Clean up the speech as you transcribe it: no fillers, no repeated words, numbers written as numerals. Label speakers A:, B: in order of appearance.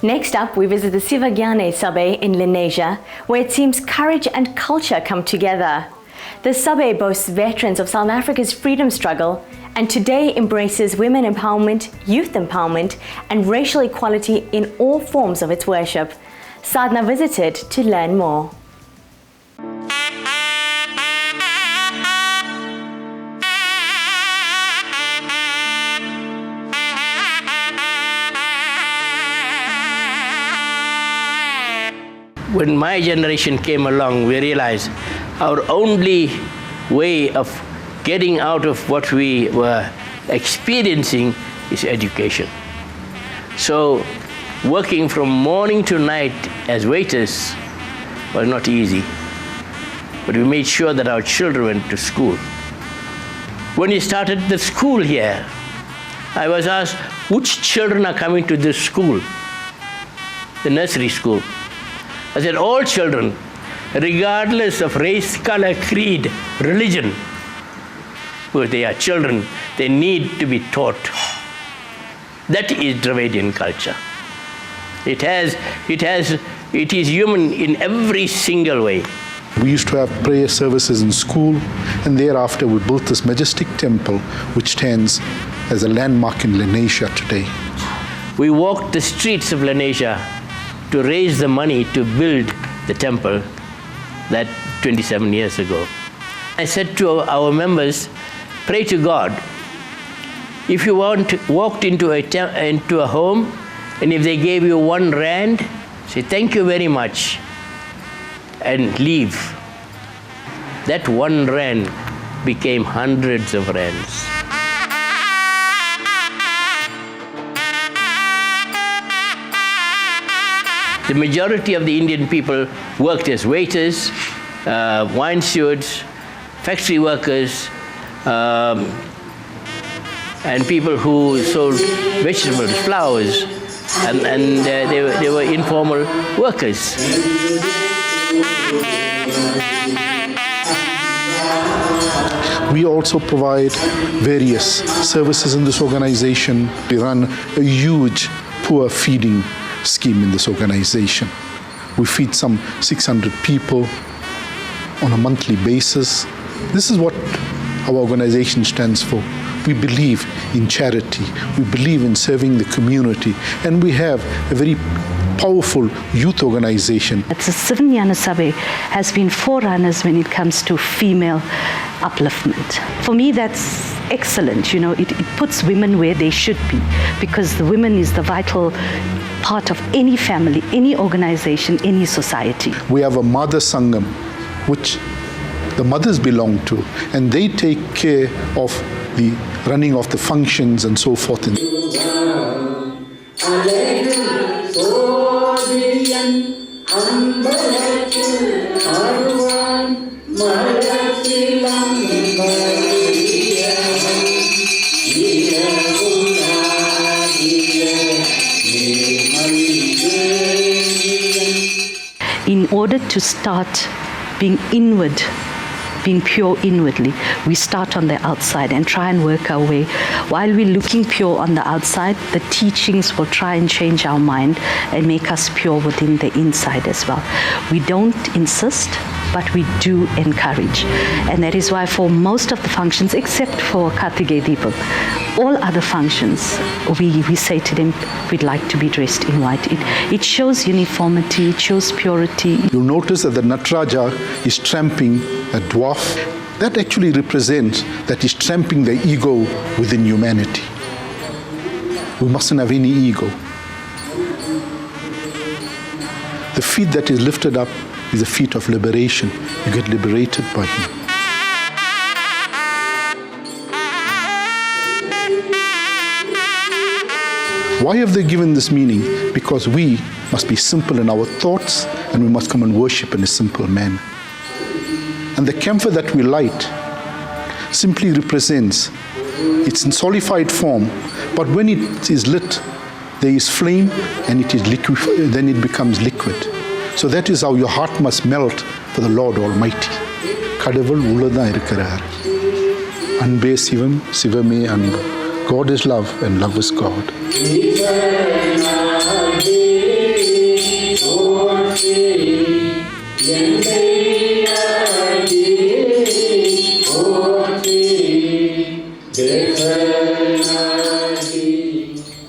A: Next up, we visit the Siva Sabay in Lenasia, where it seems courage and culture come together. The Sabay boasts veterans of South Africa's freedom struggle and today embraces women empowerment, youth empowerment, and racial equality in all forms of its worship. Sadhna visited to learn more.
B: When my generation came along, we realized our only way of getting out of what we were experiencing is education. So working from morning to night as waiters was not easy, but we made sure that our children went to school. When we started the school here, I was asked, which children are coming to this school, the nursery school? I said, all children, regardless of race, color, creed, religion, because they are children, they need to be taught. That is Dravidian culture. It is human in every single way.
C: We used to have prayer services in school, and thereafter we built this majestic temple which stands as a landmark in Lenasia today.
B: We walked the streets of Lenasia to raise the money to build the temple that 27 years ago. I said to our members, pray to God. If you walked into a home, and if they gave you 1 rand, say thank you very much and leave. That 1 rand became hundreds of rands. The majority of the Indian people worked as waiters, wine stewards, factory workers, and people who sold vegetables, flowers, and they were informal workers.
C: We also provide various services in this organization. We run a huge poor feeding scheme in this organization. We feed some 600 people on a monthly basis. This is what our organization stands for. We believe in charity, we believe in serving the community, and we have a very powerful youth organization.
D: The Gnana Sabay has been forerunners when it comes to female upliftment. For me, that's excellent. You know, it puts women where they should be, because the women is the vital part of any family, any organization, any society.
C: We have a mother sangam, which the mothers belong to, and they take care of the running of the functions and so forth.
D: In order to start being inward, being pure inwardly, we start on the outside and try and work our way. While we're looking pure on the outside, the teachings will try and change our mind and make us pure within the inside as well. We don't insist, but we do encourage. And that is why for most of the functions, except for Kartige Deepam, all other functions, we say to them, we'd like to be dressed in white. It shows uniformity, it shows purity.
C: You'll notice that the Nataraja is tramping a dwarf. That actually represents that he's tramping the ego within humanity. We mustn't have any ego. The feet that is lifted up is the feet of liberation. You get liberated by him. Why have they given this meaning? Because we must be simple in our thoughts, and we must come and worship in a simple manner. And the camphor that we light simply represents, it's in solidified form, but when it is lit, there is flame and it is liquid, then it becomes liquid. So that is how your heart must melt for the Lord Almighty. Kadavul ulladha irukkarar. Anbe Sivam, Sivame Anbu. God is love and love is God.
E: Dear